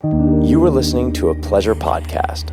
You are listening to a pleasure podcast.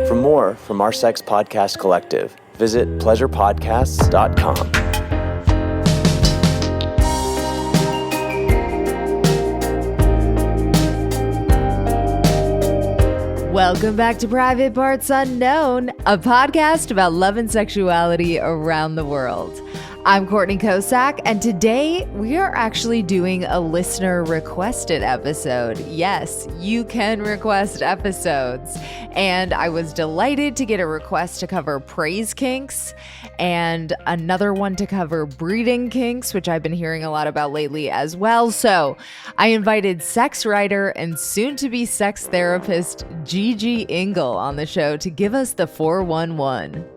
For more from our Sex Podcast Collective, visit pleasurepodcasts.com. Welcome back to Private Parts Unknown, a podcast about love and sexuality around the world. I'm Courtney Kosak, and today we are actually doing a listener-requested episode. Yes, you can request episodes. And I was delighted to get a request to cover praise kinks and another one to cover breeding kinks, which I've been hearing a lot about lately as well. So I invited sex writer and soon-to-be sex therapist Gigi Engle on the show to give us the 411.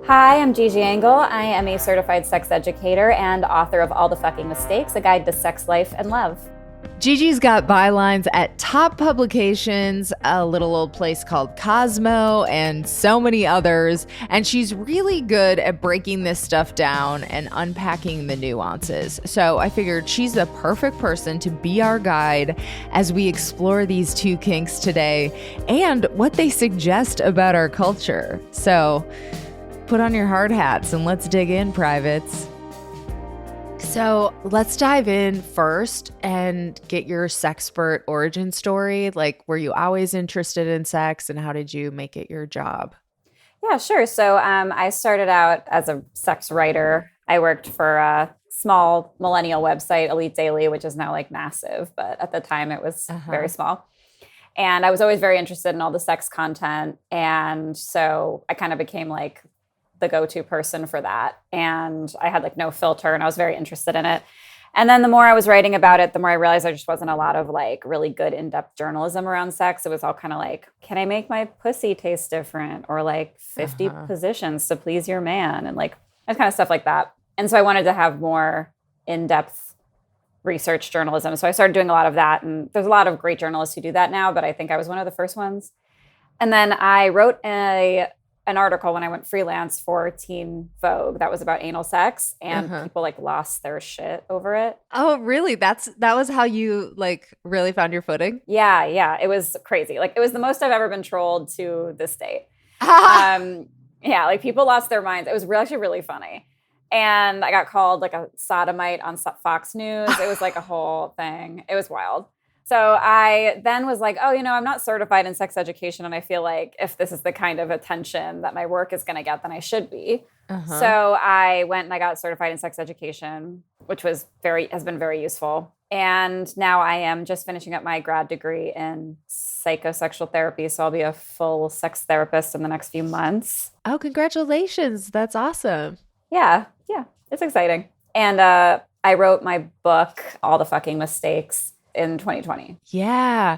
Hi, I'm Gigi Engle. I am a certified sex educator and author of All the Fucking Mistakes, a guide to sex life and love. Gigi's got bylines at top publications, a little old place called Cosmo, and so many others. And she's really good at breaking this stuff down and unpacking the nuances. So I figured she's the perfect person to be our guide as we explore these two kinks today and what they suggest about our culture. So put on your hard hats and let's dig in, privates. So let's dive in first and get your sexpert origin story. Like, were you always interested in sex, and how did you make it your job? Yeah, sure. So I started out as a sex writer. I worked for a small millennial website, Elite Daily, which is now like massive, but at the time it was very small. And I was always very interested in all the sex content. And so I kind of became like the go-to person for that. And I had like no filter and I was very interested in it. And then the more I was writing about it, the more I realized there just wasn't a lot of like really good in-depth journalism around sex. It was all kind of like, can I make my pussy taste different? Or like 50 positions to please your man? And like that kind of stuff like that. And so I wanted to have more in-depth research journalism. So I started doing a lot of that. And there's a lot of great journalists who do that now, but I think I was one of the first ones. And then I wrote an article when I went freelance for Teen Vogue that was about anal sex, and people like lost their shit over it. Oh, really? That was how you like really found your footing? Yeah. It was crazy. Like it was the most I've ever been trolled to this date. Yeah, like people lost their minds. It was actually really funny. And I got called like a sodomite on Fox News. It was like a whole thing. It was wild. So I then was like, I'm not certified in sex education. And I feel like if this is the kind of attention that my work is going to get, then I should be. So I went and I got certified in sex education, which has been very useful. And now I am just finishing up my grad degree in psychosexual therapy. So I'll be a full sex therapist in the next few months. Oh, congratulations. That's awesome. Yeah, it's exciting. And I wrote my book, All the Fucking Mistakes, in 2020. Yeah.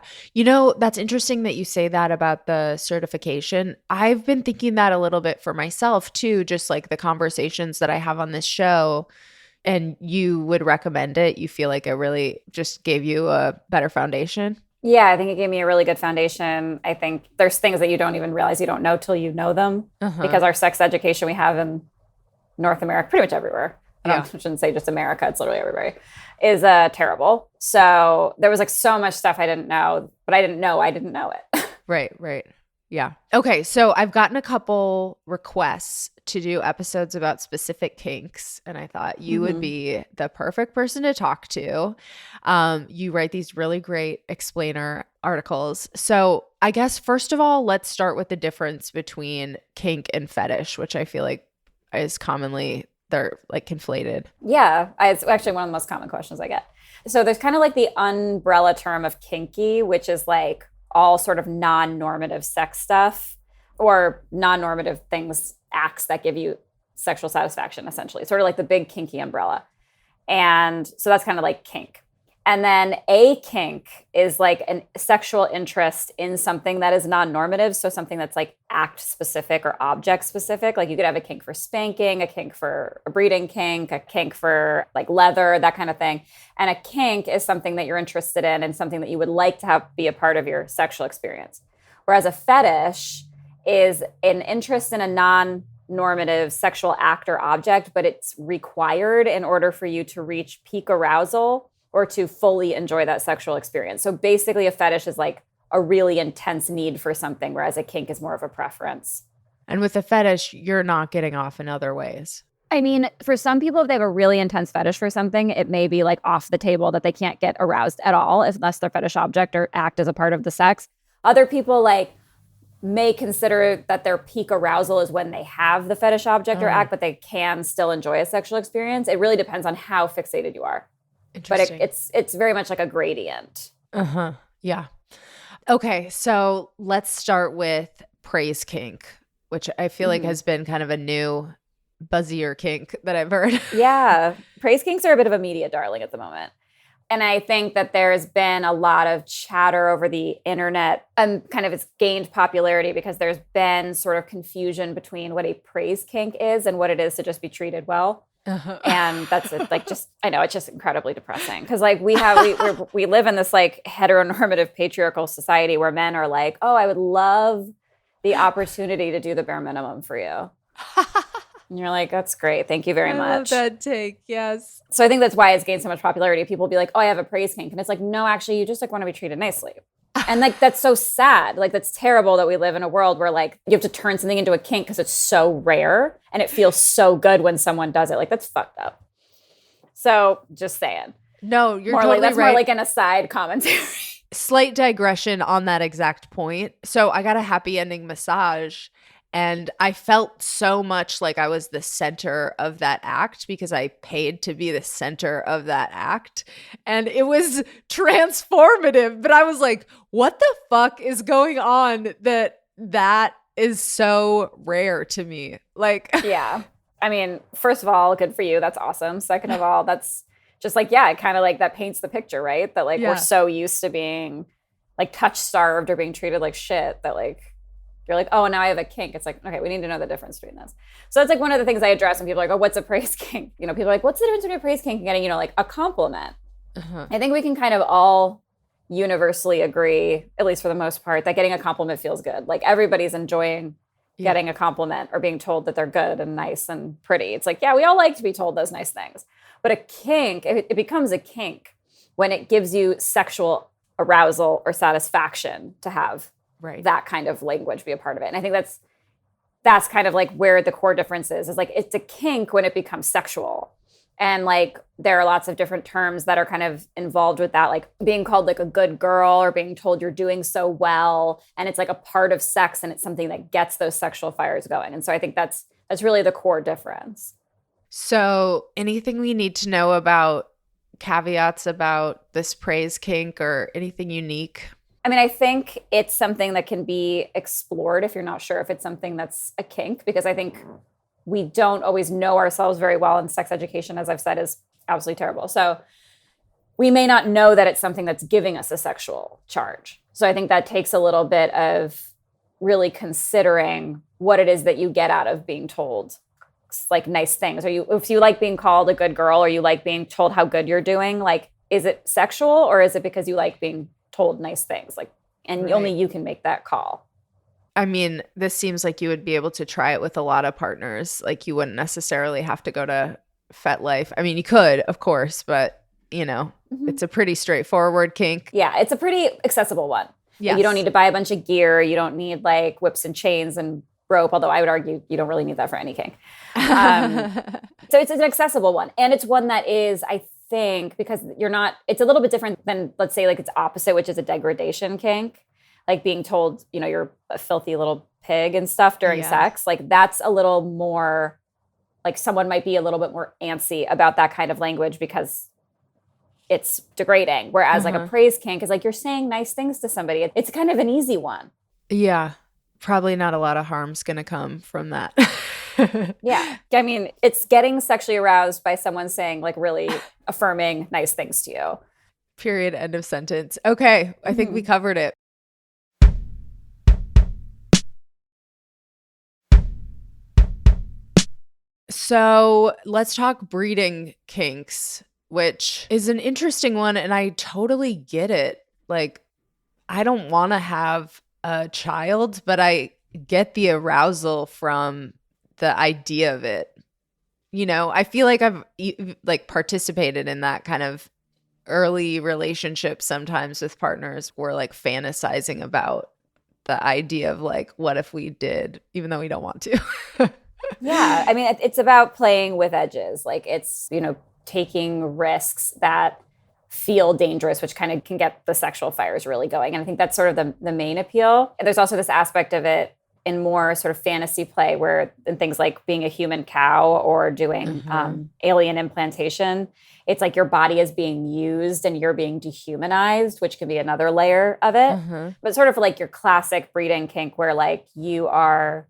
That's interesting that you say that about the certification. I've been thinking that a little bit for myself too, just like the conversations that I have on this show, and you would recommend it. You feel like it really just gave you a better foundation? Yeah, I think it gave me a really good foundation. I think there's things that you don't even realize you don't know till you know them, because our sex education we have in North America, pretty much everywhere. I shouldn't say just America, it's literally everybody, is terrible. So there was like so much stuff I didn't know, but I didn't know it. Right. Yeah. Okay, so I've gotten a couple requests to do episodes about specific kinks, and I thought you would be the perfect person to talk to. You write these really great explainer articles. So I guess first of all, let's start with the difference between kink and fetish, which I feel like is commonly they're like conflated. Yeah, it's actually one of the most common questions I get. So there's kind of like the umbrella term of kinky, which is like all sort of non-normative sex stuff or non-normative things, acts that give you sexual satisfaction, essentially. Sort of like the big kinky umbrella. And so that's kind of like kink. And then a kink is like a sexual interest in something that is non-normative. So something that's like act specific or object specific. Like you could have a kink for spanking, a kink for a breeding kink, a kink for like leather, that kind of thing. And a kink is something that you're interested in and something that you would like to have be a part of your sexual experience. Whereas a fetish is an interest in a non-normative sexual act or object, but it's required in order for you to reach peak arousal or to fully enjoy that sexual experience. So basically a fetish is like a really intense need for something, whereas a kink is more of a preference. And with a fetish, you're not getting off in other ways. I mean, for some people, if they have a really intense fetish for something, it may be like off the table that they can't get aroused at all unless their fetish object or act as a part of the sex. Other people like may consider that their peak arousal is when they have the fetish object or act, but they can still enjoy a sexual experience. It really depends on how fixated you are. But it's very much like a gradient. Yeah. Okay, so let's start with praise kink, which I feel like has been kind of a new buzzier kink that I've heard. Yeah. Praise kinks are a bit of a media darling at the moment. And I think that there's been a lot of chatter over the internet and kind of it's gained popularity because there's been sort of confusion between what a praise kink is and what it is to just be treated well. And that's like just, I know it's just incredibly depressing because like we live in this like heteronormative patriarchal society where men are like, oh, I would love the opportunity to do the bare minimum for you. And you're like, that's great. Thank you very much. I love that take. Yes. So I think that's why it's gained so much popularity. People will be like, oh, I have a praise kink. And it's like, no, actually, you just like want to be treated nicely. And like, that's so sad. Like, that's terrible that we live in a world where like you have to turn something into a kink because it's so rare and it feels so good when someone does it. Like, that's fucked up. So just saying. No, you're more totally like, that's right. more like an aside commentary. Slight digression on that exact point. So I got a happy ending massage and I felt so much like I was the center of that act because I paid to be the center of that act. And it was transformative. But I was like, what the fuck is going on that is so rare to me? Like, yeah. I mean, first of all, good for you. That's awesome. Second of all, that's just like, yeah, it kind of like that paints the picture, right? That like we're so used to being like touch starved or being treated like shit that like you're like, oh, now I have a kink. It's like, okay, we need to know the difference between this. So that's like one of the things I address when people are like, oh, what's a praise kink? You know, people are like, what's the difference between a praise kink and getting, you know, like a compliment? I think we can kind of all universally agree, at least for the most part, that getting a compliment feels good. Like everybody's enjoying getting a compliment or being told that they're good and nice and pretty. It's like, yeah, we all like to be told those nice things. But a kink, it becomes a kink when it gives you sexual arousal or satisfaction to have that kind of language be a part of it. And I think that's kind of like where the core difference is like it's a kink when it becomes sexual. And like there are lots of different terms that are kind of involved with that, like being called like a good girl or being told you're doing so well. And it's like a part of sex and it's something that gets those sexual fires going. And so I think that's really the core difference. So anything we need to know about caveats about this praise kink or anything unique? I mean, I think it's something that can be explored if you're not sure if it's something that's a kink, because I think we don't always know ourselves very well, and sex education, as I've said, is absolutely terrible. So we may not know that it's something that's giving us a sexual charge. So I think that takes a little bit of really considering what it is that you get out of being told like nice things. If you like being called a good girl or you like being told how good you're doing, like, is it sexual or is it because you like being told nice things? Like, and only you can make that call. I mean, this seems like you would be able to try it with a lot of partners. Like you wouldn't necessarily have to go to FetLife. I mean, you could, of course, but you know, it's a pretty straightforward kink. Yeah, it's a pretty accessible one. Yes. Like, you don't need to buy a bunch of gear. You don't need like whips and chains and rope, although I would argue you don't really need that for any kink. So it's an accessible one. And it's one that is, I think, because it's a little bit different than, let's say, like its opposite, which is a degradation kink. Like being told, you know, you're a filthy little pig and stuff during sex. Like that's a little more, like someone might be a little bit more antsy about that kind of language because it's degrading. Whereas like a praise kink is like you're saying nice things to somebody. It's kind of an easy one. Yeah. Probably not a lot of harm's going to come from that. Yeah. I mean, it's getting sexually aroused by someone saying like really affirming nice things to you. Period. End of sentence. Okay. I think we covered it. So let's talk breeding kinks, which is an interesting one. And I totally get it. Like, I don't want to have a child, but I get the arousal from the idea of it. You know, I feel like I've like participated in that kind of early relationships sometimes with partners, we're like fantasizing about the idea of like, what if we did, even though we don't want to. Yeah. I mean, it's about playing with edges. Like it's, taking risks that feel dangerous, which kind of can get the sexual fires really going. And I think that's sort of the main appeal. And there's also this aspect of it in more sort of fantasy play where in things like being a human cow or doing alien implantation, it's like your body is being used and you're being dehumanized, which can be another layer of it. But sort of like your classic breeding kink where like you are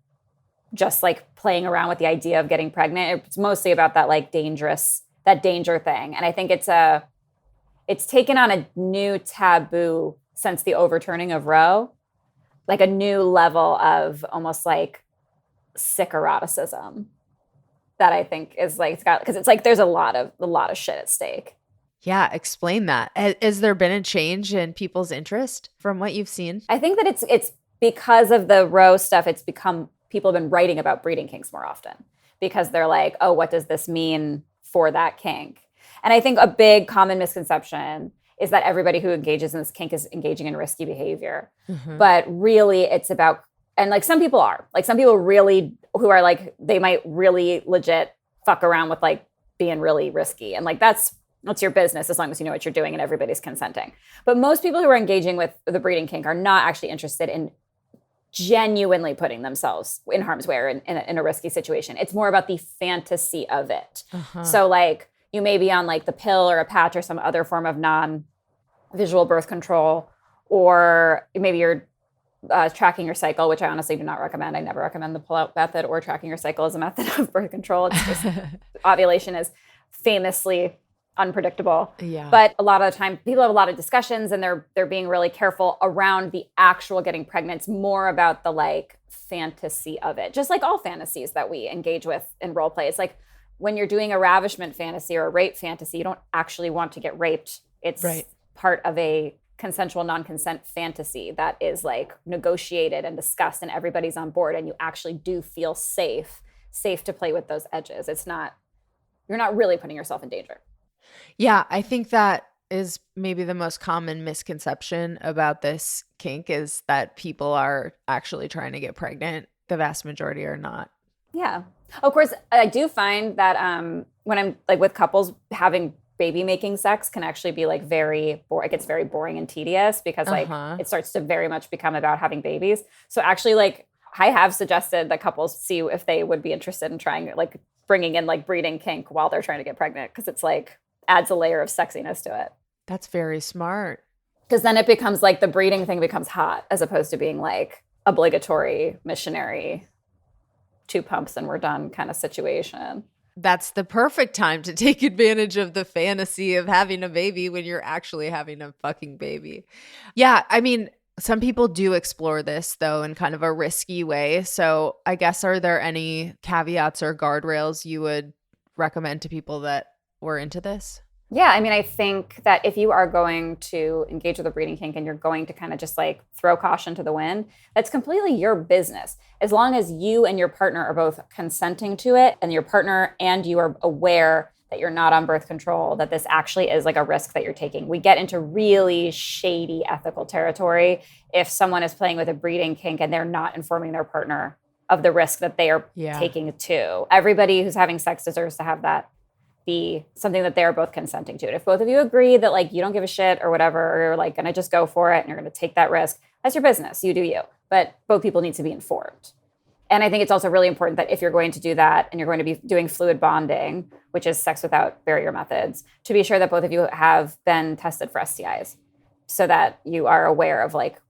just like playing around with the idea of getting pregnant. It's mostly about that like that danger thing. And I think it's taken on a new taboo since the overturning of Roe, like a new level of almost like sick eroticism that I think is like, because it's like there's a lot of shit at stake. Yeah, explain that. Has there been a change in people's interest from what you've seen? I think that it's because of the Roe stuff, it's become, people have been writing about breeding kinks more often because they're like, oh, what does this mean for that kink? And I think a big common misconception is that everybody who engages in this kink is engaging in risky behavior. But really it's about, and like some people are, like some people really who are like, they might really legit fuck around with like being really risky. And like, that's your business as long as you know what you're doing and everybody's consenting. But most people who are engaging with the breeding kink are not actually interested in genuinely putting themselves in harm's way or in a risky situation. It's more about the fantasy of it. So like you may be on like the pill or a patch or some other form of non-visual birth control, or maybe you're tracking your cycle, which I honestly do not recommend. I never recommend the pull-out method or tracking your cycle as a method of birth control. It's just ovulation is famously unpredictable. Yeah. But a lot of the time people have a lot of discussions and they're being really careful around the actual getting pregnant. It's more about the like fantasy of it. Just like all fantasies that we engage with in role play. It's like when you're doing a ravishment fantasy or a rape fantasy, you don't actually want to get raped. It's part of a consensual non-consent fantasy that is like negotiated and discussed and everybody's on board and you actually do feel safe to play with those edges. You're not really putting yourself in danger. Yeah, I think that is maybe the most common misconception about this kink is that people are actually trying to get pregnant. The vast majority are not. Yeah. Of course, I do find that when I'm like with couples, having baby making sex can actually be like it gets very boring and tedious because like it starts to very much become about having babies. So actually like I have suggested that couples see if they would be interested in trying like bringing in like breeding kink while they're trying to get pregnant because it's like adds a layer of sexiness to it. That's very smart. Because then it becomes like the breeding thing becomes hot as opposed to being like obligatory missionary 2 pumps and we're done kind of situation. That's the perfect time to take advantage of the fantasy of having a baby when you're actually having a fucking baby. Yeah, I mean, some people do explore this though in kind of a risky way. So I guess are there any caveats or guardrails you would recommend to people that were into this? Yeah, I mean, I think that if you are going to engage with a breeding kink and you're going to kind of just like throw caution to the wind, that's completely your business. As long as you and your partner are both consenting to it and your partner and you are aware that you're not on birth control, that this actually is like a risk that you're taking. We get into really shady ethical territory if someone is playing with a breeding kink and they're not informing their partner of the risk that they are taking too. Everybody who's having sex deserves to have that be something that they're both consenting to. And if both of you agree that like you don't give a shit or whatever, or you're like gonna just go for it and you're gonna take that risk, that's your business. You do you. But both people need to be informed. And I think it's also really important that if you're going to do that and you're going to be doing fluid bonding, which is sex without barrier methods, to be sure that both of you have been tested for STIs so that you are aware of like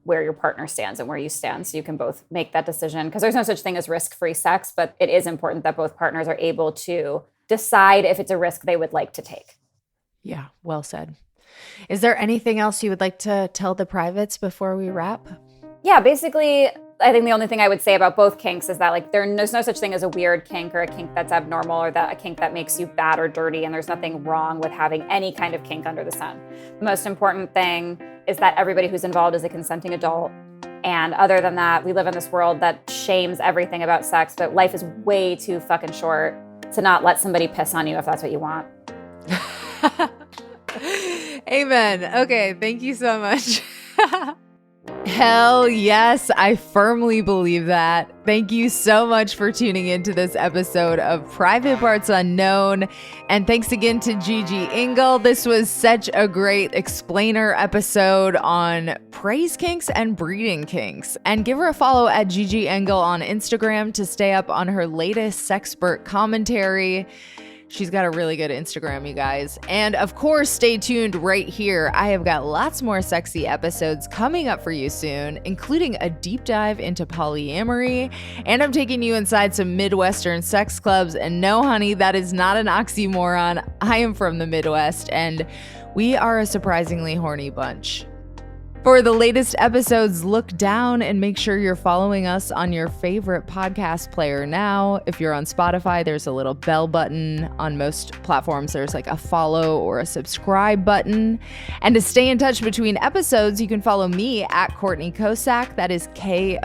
where your partner stands and where you stand so you can both make that decision. Because there's no such thing as risk-free sex, but it is important that both partners are able to decide if it's a risk they would like to take. Yeah, well said. Is there anything else you would like to tell the privates before we wrap? Yeah, basically, I think the only thing I would say about both kinks is that like there's no such thing as a weird kink or a kink that's abnormal or that a kink that makes you bad or dirty, and there's nothing wrong with having any kind of kink under the sun. The most important thing is that everybody who's involved is a consenting adult. And other than that, we live in this world that shames everything about sex, but life is way too fucking short to not let somebody piss on you if that's what you want. Amen. Okay, thank you so much. Hell yes, I firmly believe that. Thank you so much for tuning into this episode of Private Parts Unknown. And thanks again to Gigi Engle. This was such a great explainer episode on praise kinks and breeding kinks. And give her a follow at Gigi Engle on Instagram to stay up on her latest sexpert commentary. She's got a really good Instagram, you guys. And of course, stay tuned right here. I have got lots more sexy episodes coming up for you soon, including a deep dive into polyamory. And I'm taking you inside some Midwestern sex clubs. And no, honey, that is not an oxymoron. I am from the Midwest, and we are a surprisingly horny bunch. For the latest episodes, look down and make sure you're following us on your favorite podcast player now. If you're on Spotify, there's a little bell button. On most platforms, there's like a follow or a subscribe button. And to stay in touch between episodes, you can follow me at Courtney Kosak. That is Kocack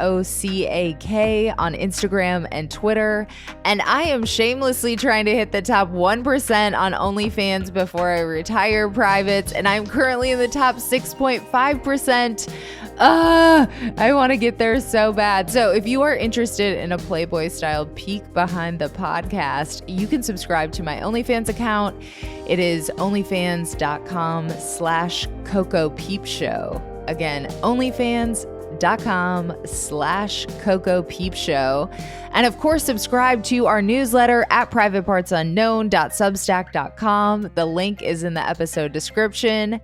on Instagram and Twitter. And I am shamelessly trying to hit the top 1% on OnlyFans before I retire, privates. And I'm currently in the top 6.5%. I want to get there so bad. So if you are interested in a Playboy style peek behind the podcast, you can subscribe to my OnlyFans account. It is onlyfans.com/CocoPeepShow. Again, onlyfans.com/CocoPeepShow. And of course, subscribe to our newsletter at privatepartsunknown.substack.com. The link is in the episode description.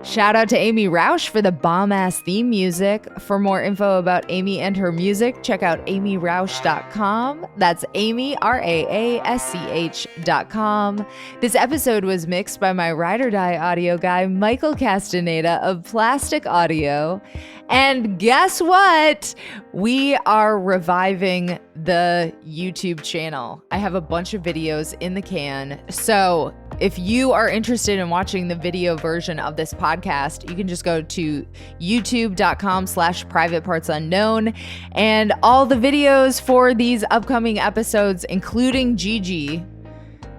Shout out to Amy Rausch for the bomb-ass theme music. For more info about Amy and her music, check out amyrausch.com. That's Amy, RAASCH.com. This episode was mixed by my ride or die audio guy, Michael Castaneda of Plastic Audio. And guess what? We are reviving the YouTube channel. I have a bunch of videos in the can. So if you are interested in watching the video version of this podcast, you can just go to youtube.com/privatepartsunknown. And all the videos for these upcoming episodes, including Gigi,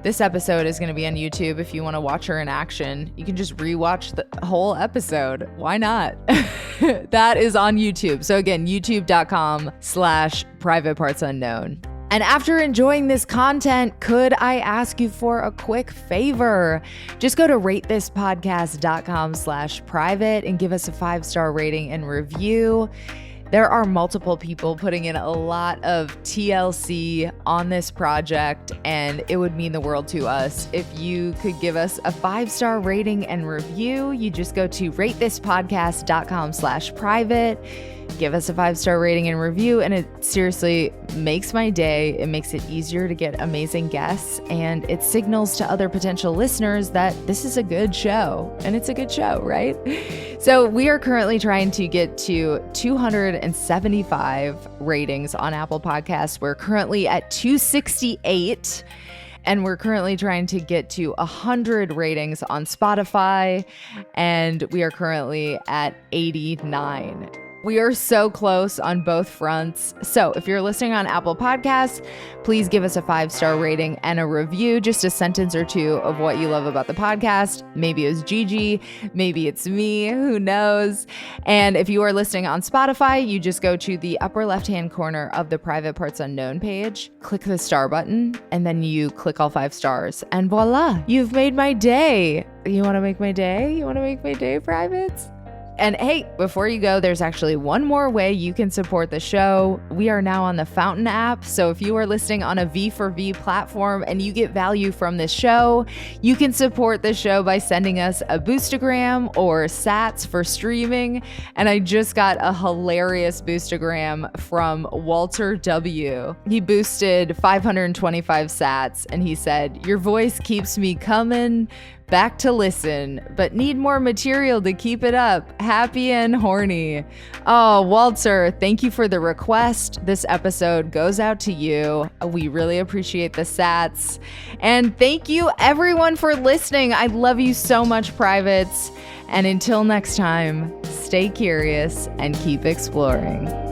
this episode is going to be on YouTube. If you want to watch her in action, you can just rewatch the whole episode. Why not? That is on YouTube. So again, youtube.com/privatepartsunknown. And after enjoying this content, could I ask you for a quick favor? Just go to ratethispodcast.com/private and give us a 5-star rating and review. There are multiple people putting in a lot of TLC on this project, and it would mean the world to us if you could give us a 5-star rating and review. You just go to ratethispodcast.com/private. Give us a 5-star rating and review, and it seriously makes my day. It makes it easier to get amazing guests, and it signals to other potential listeners that this is a good show, and it's a good show, right? So we are currently trying to get to 275 ratings on Apple Podcasts. We're currently at 268. And we're currently trying to get to 100 ratings on Spotify, and we are currently at 89. We are so close on both fronts. So if you're listening on Apple Podcasts, please give us a 5-star rating and a review, just a sentence or two of what you love about the podcast. Maybe it was Gigi, maybe it's me, who knows? And if you are listening on Spotify, you just go to the upper left-hand corner of the Private Parts Unknown page, click the star button, and then you click all 5 stars. And voila, you've made my day. You want to make my day? You want to make my day, privates? And hey, before you go, there's actually one more way you can support the show. We are now on the Fountain app. So if you are listening on a V4V platform and you get value from this show, you can support the show by sending us a boostagram or sats for streaming. And I just got a hilarious boostagram from Walter W. He boosted 525 sats and he said, "Your voice keeps me coming back to listen, but need more material to keep it up. Happy and horny." Oh, Walter, thank you for the request. This episode goes out to you. We really appreciate the sats. And thank you everyone for listening. I love you so much, privates. And until next time, stay curious and keep exploring.